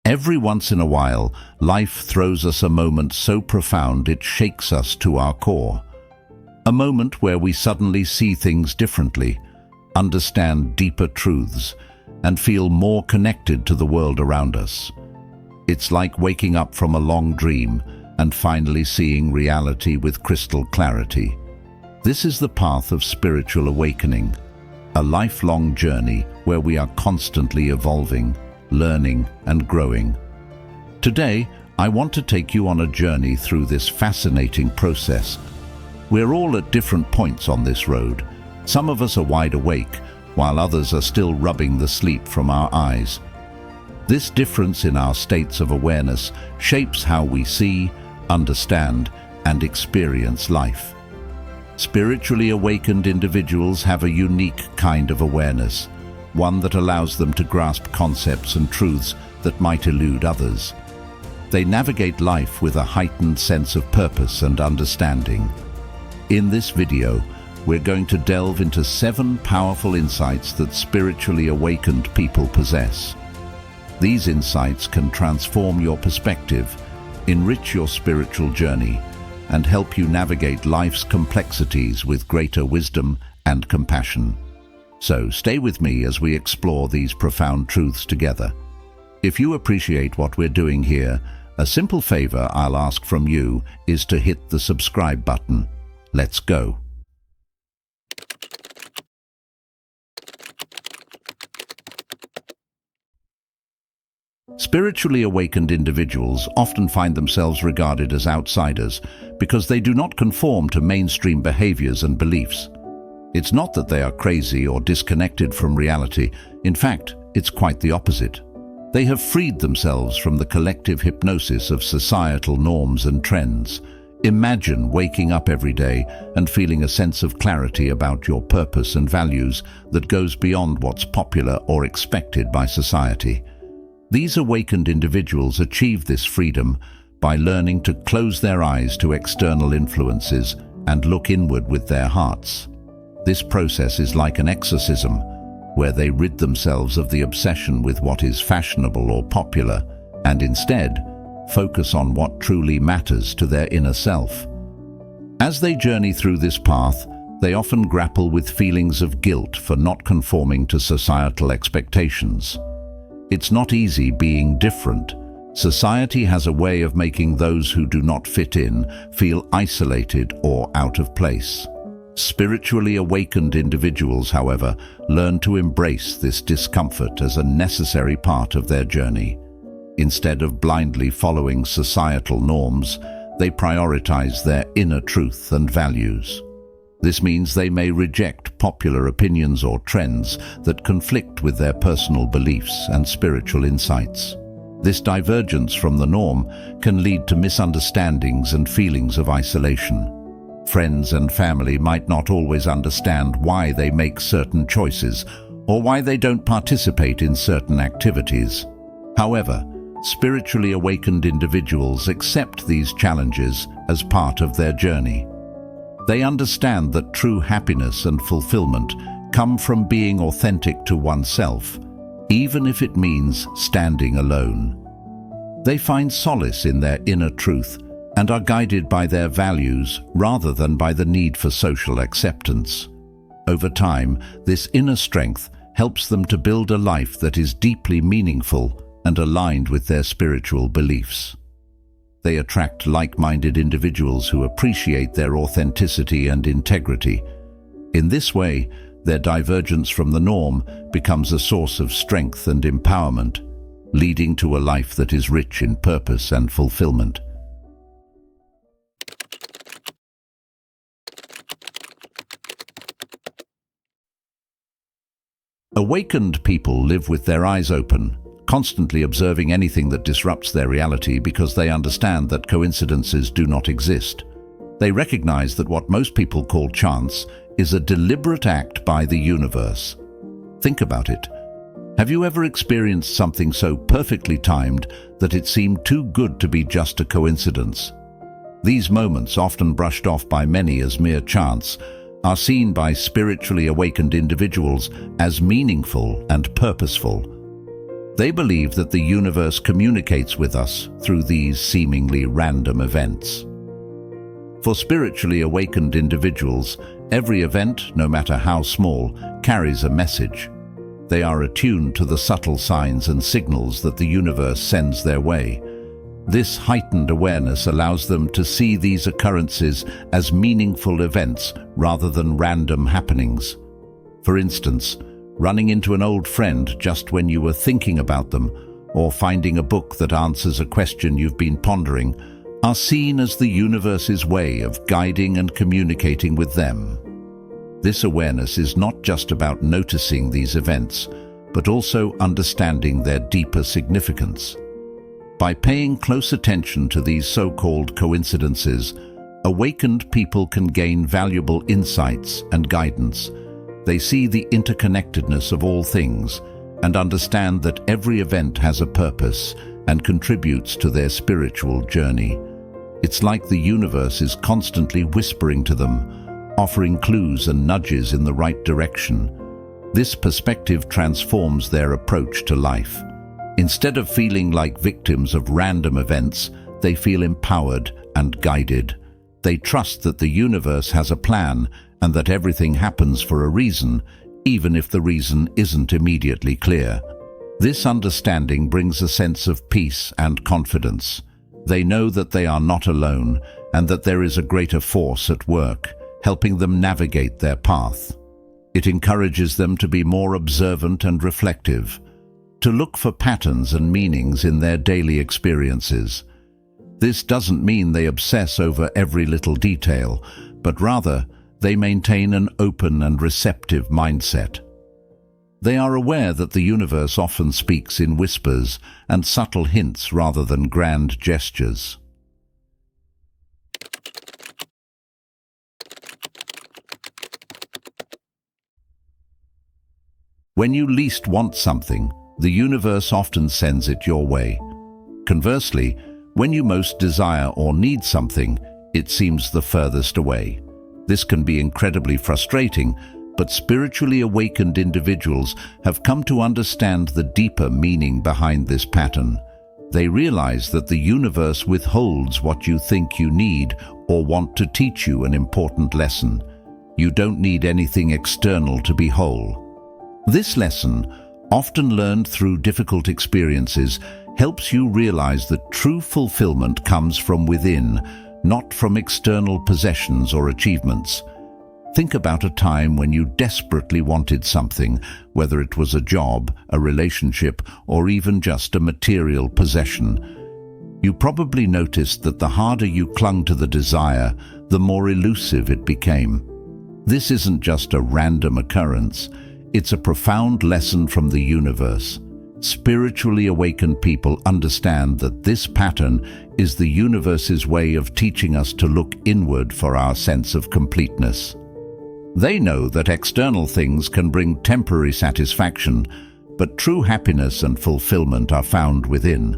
Every once in a while, life throws us a moment so profound it shakes us to our core. A moment where we suddenly see things differently, understand deeper truths, and feel more connected to the world around us. It's like waking up from a long dream and finally seeing reality with crystal clarity. This is the path of spiritual awakening, a lifelong journey where we are constantly evolving, learning, and growing. Today, I want to take you on a journey through this fascinating process. We're all at different points on this road. Some of us are wide awake, while others are still rubbing the sleep from our eyes. This difference in our states of awareness shapes how we see, understand, and experience life. Spiritually awakened individuals have a unique kind of awareness, one that allows them to grasp concepts and truths that might elude others. They navigate life with a heightened sense of purpose and understanding. In this video, we're going to delve into 7 powerful insights that spiritually awakened people possess. These insights can transform your perspective, enrich your spiritual journey, and help you navigate life's complexities with greater wisdom and compassion. So stay with me as we explore these profound truths together. If you appreciate what we're doing here, a simple favor I'll ask from you is to hit the subscribe button. Let's go. Spiritually awakened individuals often find themselves regarded as outsiders because they do not conform to mainstream behaviors and beliefs. It's not that they are crazy or disconnected from reality. In fact, it's quite the opposite. They have freed themselves from the collective hypnosis of societal norms and trends. Imagine waking up every day and feeling a sense of clarity about your purpose and values that goes beyond what's popular or expected by society. These awakened individuals achieve this freedom by learning to close their eyes to external influences and look inward with their hearts. This process is like an exorcism, where they rid themselves of the obsession with what is fashionable or popular, and instead focus on what truly matters to their inner self. As they journey through this path, they often grapple with feelings of guilt for not conforming to societal expectations. It's not easy being different. Society has a way of making those who do not fit in feel isolated or out of place. Spiritually awakened individuals, however, learn to embrace this discomfort as a necessary part of their journey. Instead of blindly following societal norms, they prioritize their inner truth and values. This means they may reject popular opinions or trends that conflict with their personal beliefs and spiritual insights. This divergence from the norm can lead to misunderstandings and feelings of isolation. Friends and family might not always understand why they make certain choices or why they don't participate in certain activities. However, spiritually awakened individuals accept these challenges as part of their journey. They understand that true happiness and fulfillment come from being authentic to oneself, even if it means standing alone. They find solace in their inner truth and are guided by their values rather than by the need for social acceptance. Over time, this inner strength helps them to build a life that is deeply meaningful and aligned with their spiritual beliefs. They attract like-minded individuals who appreciate their authenticity and integrity. In this way, their divergence from the norm becomes a source of strength and empowerment, leading to a life that is rich in purpose and fulfillment. Awakened people live with their eyes open, constantly observing anything that disrupts their reality because they understand that coincidences do not exist. They recognize that what most people call chance is a deliberate act by the universe. Think about it. Have you ever experienced something so perfectly timed that it seemed too good to be just a coincidence? These moments, often brushed off by many as mere chance, are seen by spiritually awakened individuals as meaningful and purposeful. They believe that the universe communicates with us through these seemingly random events. For spiritually awakened individuals, every event, no matter how small, carries a message. They are attuned to the subtle signs and signals that the universe sends their way. This heightened awareness allows them to see these occurrences as meaningful events rather than random happenings. For instance, running into an old friend just when you were thinking about them, or finding a book that answers a question you've been pondering, are seen as the universe's way of guiding and communicating with them. This awareness is not just about noticing these events, but also understanding their deeper significance. By paying close attention to these so-called coincidences, awakened people can gain valuable insights and guidance. They see the interconnectedness of all things and understand that every event has a purpose and contributes to their spiritual journey. It's like the universe is constantly whispering to them, offering clues and nudges in the right direction. This perspective transforms their approach to life. Instead of feeling like victims of random events, they feel empowered and guided. They trust that the universe has a plan and that everything happens for a reason, even if the reason isn't immediately clear. This understanding brings a sense of peace and confidence. They know that they are not alone and that there is a greater force at work, helping them navigate their path. It encourages them to be more observant and reflective, to look for patterns and meanings in their daily experiences. This doesn't mean they obsess over every little detail, but rather they maintain an open and receptive mindset. They are aware that the universe often speaks in whispers and subtle hints rather than grand gestures. When you least want something, the universe often sends it your way. Conversely, when you most desire or need something, it seems the furthest away. This can be incredibly frustrating, but spiritually awakened individuals have come to understand the deeper meaning behind this pattern. They realize that the universe withholds what you think you need or want to teach you an important lesson. You don't need anything external to be whole. This lesson, often learned through difficult experiences, helps you realize that true fulfillment comes from within, not from external possessions or achievements. Think about a time when you desperately wanted something, whether it was a job, a relationship, or even just a material possession. You probably noticed that the harder you clung to the desire, the more elusive it became. This isn't just a random occurrence. It's a profound lesson from the universe. Spiritually awakened people understand that this pattern is the universe's way of teaching us to look inward for our sense of completeness. They know that external things can bring temporary satisfaction, but true happiness and fulfillment are found within.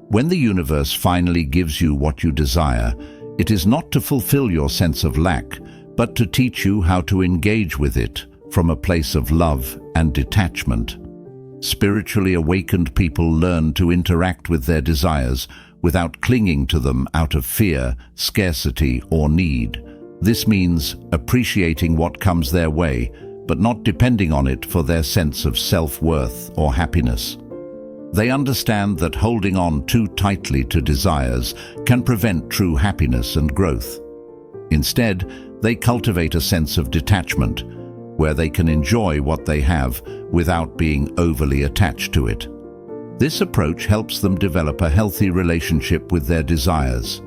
When the universe finally gives you what you desire, it is not to fulfill your sense of lack, but to teach you how to engage with it from a place of love and detachment. Spiritually awakened people learn to interact with their desires without clinging to them out of fear, scarcity, or need. This means appreciating what comes their way, but not depending on it for their sense of self-worth or happiness. They understand that holding on too tightly to desires can prevent true happiness and growth. Instead, they cultivate a sense of detachment, where they can enjoy what they have without being overly attached to it. This approach helps them develop a healthy relationship with their desires.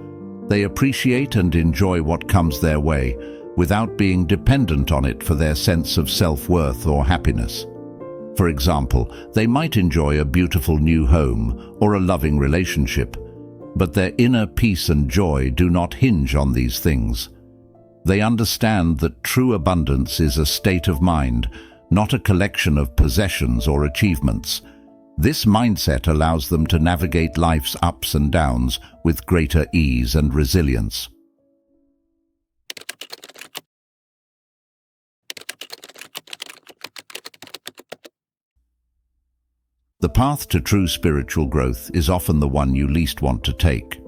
They appreciate and enjoy what comes their way without being dependent on it for their sense of self-worth or happiness. For example, they might enjoy a beautiful new home or a loving relationship, but their inner peace and joy do not hinge on these things. They understand that true abundance is a state of mind, not a collection of possessions or achievements. This mindset allows them to navigate life's ups and downs with greater ease and resilience. The the path to true spiritual growth is often the one you least want to take.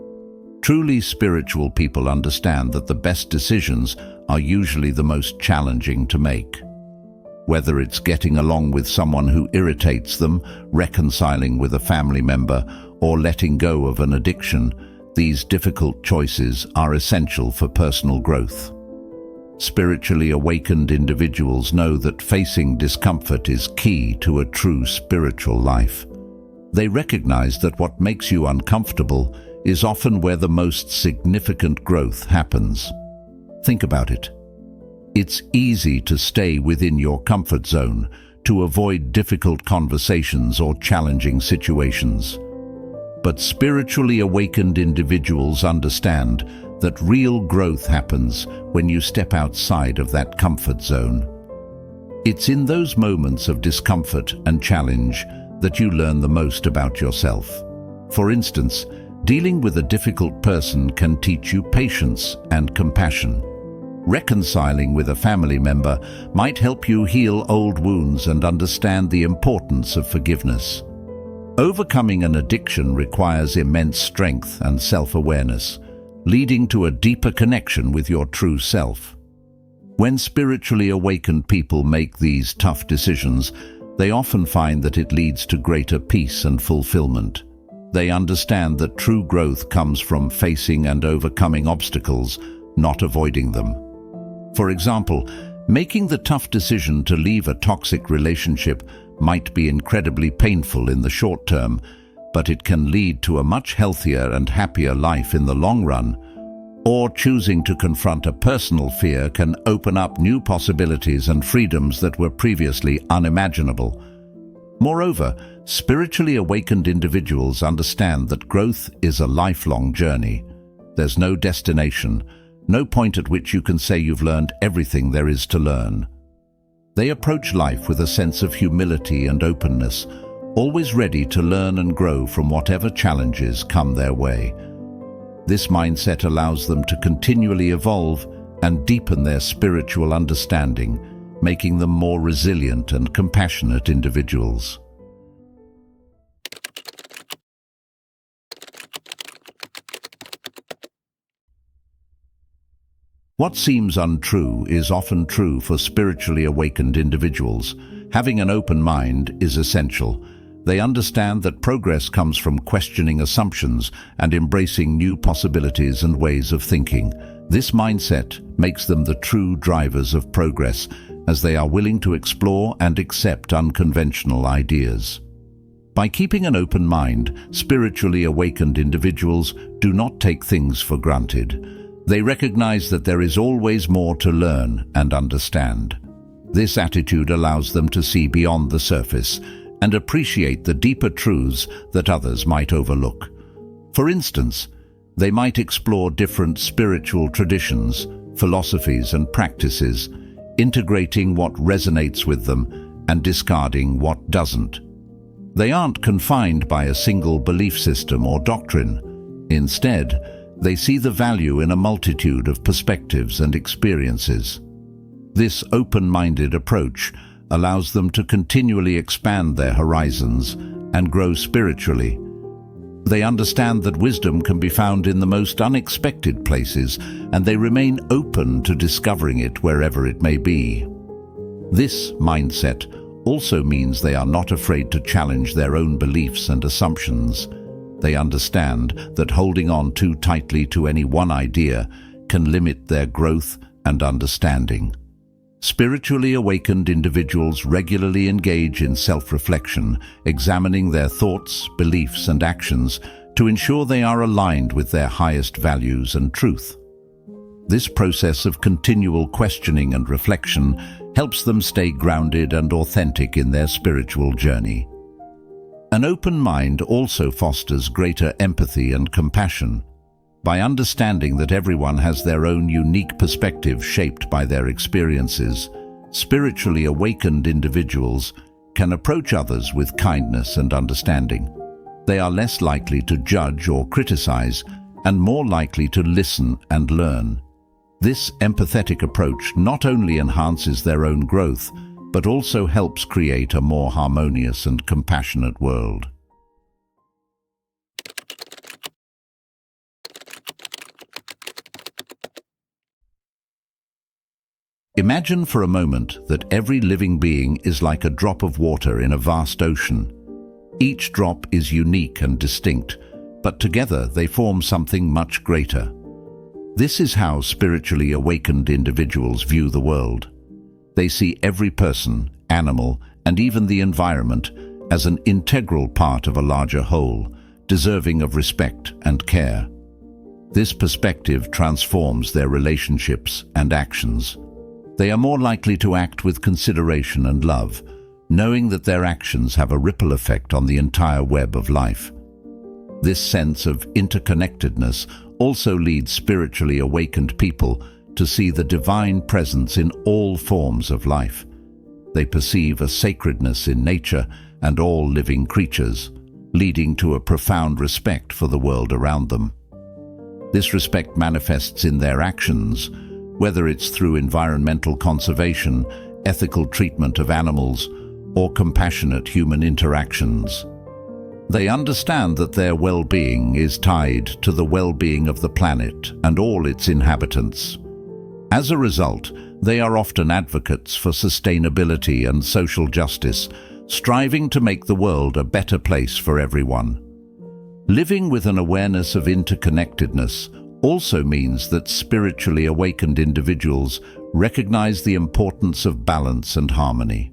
Truly spiritual people understand that the best decisions are usually the most challenging to make. Whether it's getting along with someone who irritates them, reconciling with a family member, or letting go of an addiction, these difficult choices are essential for personal growth. Spiritually awakened individuals know that facing discomfort is key to a true spiritual life. They recognize that what makes you uncomfortable is often where the most significant growth happens. Think about it. It's easy to stay within your comfort zone, to avoid difficult conversations or challenging situations. But spiritually awakened individuals understand that real growth happens when you step outside of that comfort zone. It's in those moments of discomfort and challenge that you learn the most about yourself. For instance, dealing with a difficult person can teach you patience and compassion. Reconciling with a family member might help you heal old wounds and understand the importance of forgiveness. Overcoming an addiction requires immense strength and self-awareness, leading to a deeper connection with your true self. When spiritually awakened people make these tough decisions, they often find that it leads to greater peace and fulfillment. They understand that true growth comes from facing and overcoming obstacles, not avoiding them. For example, making the tough decision to leave a toxic relationship might be incredibly painful in the short term, but it can lead to a much healthier and happier life in the long run. Or choosing to confront a personal fear can open up new possibilities and freedoms that were previously unimaginable. Moreover, spiritually awakened individuals understand that growth is a lifelong journey. There's no destination, no point at which you can say you've learned everything there is to learn. They approach life with a sense of humility and openness, always ready to learn and grow from whatever challenges come their way. This mindset allows them to continually evolve and deepen their spiritual understanding, making them more resilient and compassionate individuals. What seems untrue is often true for spiritually awakened individuals. Having an open mind is essential. They understand that progress comes from questioning assumptions and embracing new possibilities and ways of thinking. This mindset makes them the true drivers of progress, as they are willing to explore and accept unconventional ideas. By keeping an open mind, spiritually awakened individuals do not take things for granted. They recognize that there is always more to learn and understand. This attitude allows them to see beyond the surface and appreciate the deeper truths that others might overlook. For instance, they might explore different spiritual traditions, philosophies, and practices, integrating what resonates with them and discarding what doesn't. They aren't confined by a single belief system or doctrine. Instead, they see the value in a multitude of perspectives and experiences. This open-minded approach allows them to continually expand their horizons and grow spiritually. They understand that wisdom can be found in the most unexpected places, and they remain open to discovering it wherever it may be. This mindset also means they are not afraid to challenge their own beliefs and assumptions. They understand that holding on too tightly to any one idea can limit their growth and understanding. Spiritually awakened individuals regularly engage in self-reflection, examining their thoughts, beliefs, and actions to ensure they are aligned with their highest values and truth. This process of continual questioning and reflection helps them stay grounded and authentic in their spiritual journey. An open mind also fosters greater empathy and compassion. By understanding that everyone has their own unique perspective shaped by their experiences, spiritually awakened individuals can approach others with kindness and understanding. They are less likely to judge or criticize and more likely to listen and learn. This empathetic approach not only enhances their own growth, but also helps create a more harmonious and compassionate world. Imagine for a moment that every living being is like a drop of water in a vast ocean. Each drop is unique and distinct, but together they form something much greater. This is how spiritually awakened individuals view the world. They see every person, animal, and even the environment as an integral part of a larger whole, deserving of respect and care. This perspective transforms their relationships and actions. They are more likely to act with consideration and love, knowing that their actions have a ripple effect on the entire web of life. This sense of interconnectedness also leads spiritually awakened people to see the divine presence in all forms of life. They perceive a sacredness in nature and all living creatures, leading to a profound respect for the world around them. This respect manifests in their actions, whether it's through environmental conservation, ethical treatment of animals, or compassionate human interactions. They understand that their well-being is tied to the well-being of the planet and all its inhabitants. As a result, they are often advocates for sustainability and social justice, striving to make the world a better place for everyone. Living with an awareness of interconnectedness also means that spiritually awakened individuals recognize the importance of balance and harmony.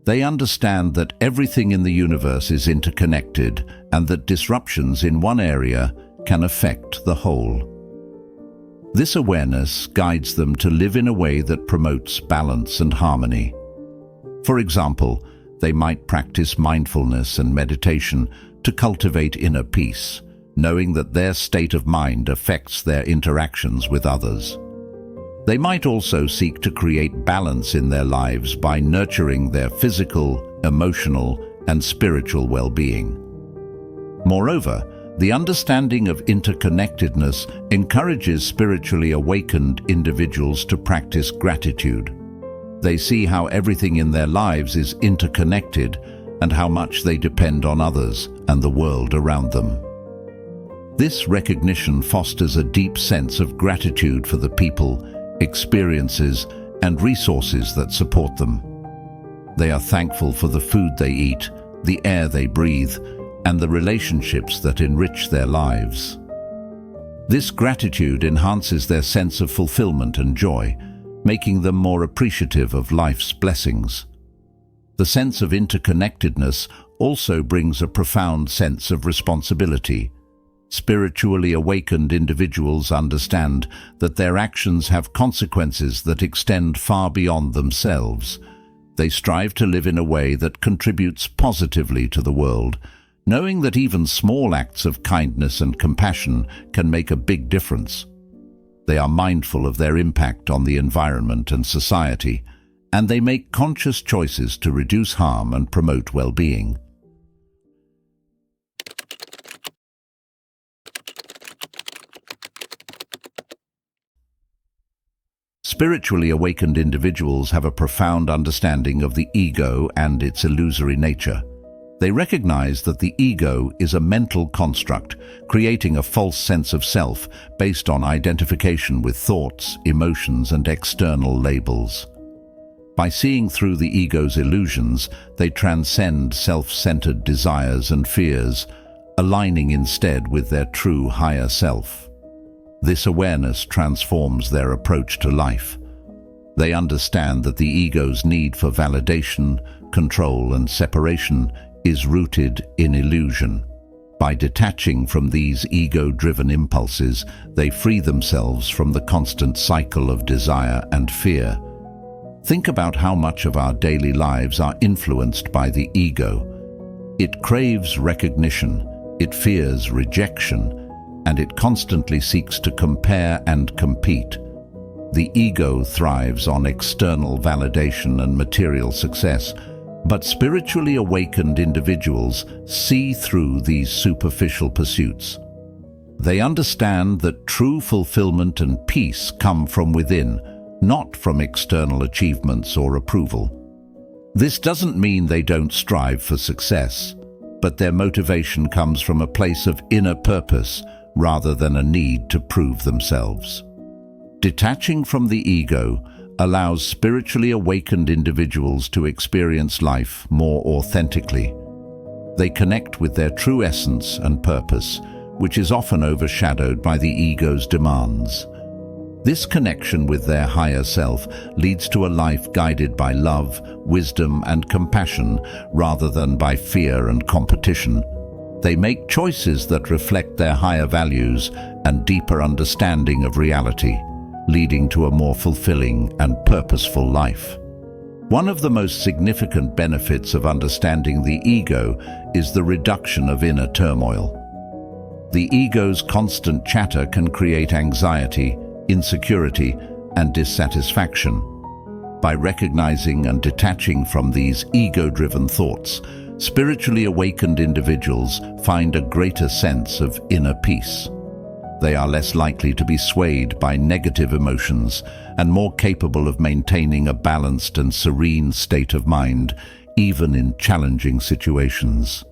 They understand that everything in the universe is interconnected and that disruptions in one area can affect the whole. This awareness guides them to live in a way that promotes balance and harmony. For example, they might practice mindfulness and meditation to cultivate inner peace, knowing that their state of mind affects their interactions with others. They might also seek to create balance in their lives by nurturing their physical, emotional, and spiritual well-being. Moreover, the understanding of interconnectedness encourages spiritually awakened individuals to practice gratitude. They see how everything in their lives is interconnected and how much they depend on others and the world around them. This recognition fosters a deep sense of gratitude for the people, experiences, and resources that support them. They are thankful for the food they eat, the air they breathe, and the relationships that enrich their lives. This gratitude enhances their sense of fulfillment and joy, making them more appreciative of life's blessings. The sense of interconnectedness also brings a profound sense of responsibility. Spiritually awakened individuals understand that their actions have consequences that extend far beyond themselves. They strive to live in a way that contributes positively to the world, knowing that even small acts of kindness and compassion can make a big difference. They are mindful of their impact on the environment and society, and they make conscious choices to reduce harm and promote well-being. Spiritually awakened individuals have a profound understanding of the ego and its illusory nature. They recognize that the ego is a mental construct, creating a false sense of self based on identification with thoughts, emotions, and external labels. By seeing through the ego's illusions, they transcend self-centered desires and fears, aligning instead with their true higher self. This awareness transforms their approach to life. They understand that the ego's need for validation, control, and separation is rooted in illusion. By detaching from these ego-driven impulses, they free themselves from the constant cycle of desire and fear. Think about how much of our daily lives are influenced by the ego. It craves recognition, it fears rejection, and it constantly seeks to compare and compete. The ego thrives on external validation and material success, but spiritually awakened individuals see through these superficial pursuits. They understand that true fulfillment and peace come from within, not from external achievements or approval. This doesn't mean they don't strive for success, but their motivation comes from a place of inner purpose rather than a need to prove themselves. Detaching from the ego allows spiritually awakened individuals to experience life more authentically. They connect with their true essence and purpose, which is often overshadowed by the ego's demands. This connection with their higher self leads to a life guided by love, wisdom, and compassion rather than by fear and competition. They make choices that reflect their higher values and deeper understanding of reality, leading to a more fulfilling and purposeful life. One of the most significant benefits of understanding the ego is the reduction of inner turmoil. The ego's constant chatter can create anxiety, insecurity, and dissatisfaction. By recognizing and detaching from these ego-driven thoughts, spiritually awakened individuals find a greater sense of inner peace. They are less likely to be swayed by negative emotions and more capable of maintaining a balanced and serene state of mind, even in challenging situations.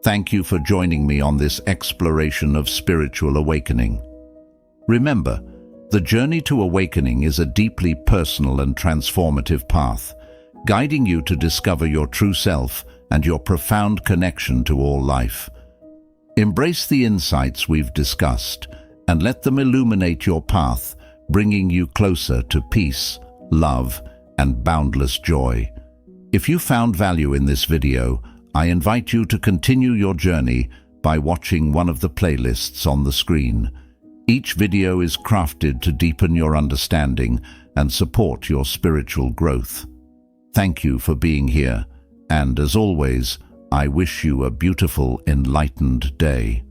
Thank you for joining me on this exploration of spiritual awakening. Remember, the journey to awakening is a deeply personal and transformative path, guiding you to discover your true self and your profound connection to all life. Embrace the insights we've discussed and let them illuminate your path, bringing you closer to peace, love, and boundless joy. If you found value in this video, I invite you to continue your journey by watching one of the playlists on the screen. Each video is crafted to deepen your understanding and support your spiritual growth. Thank you for being here, and as always, I wish you a beautiful, enlightened day.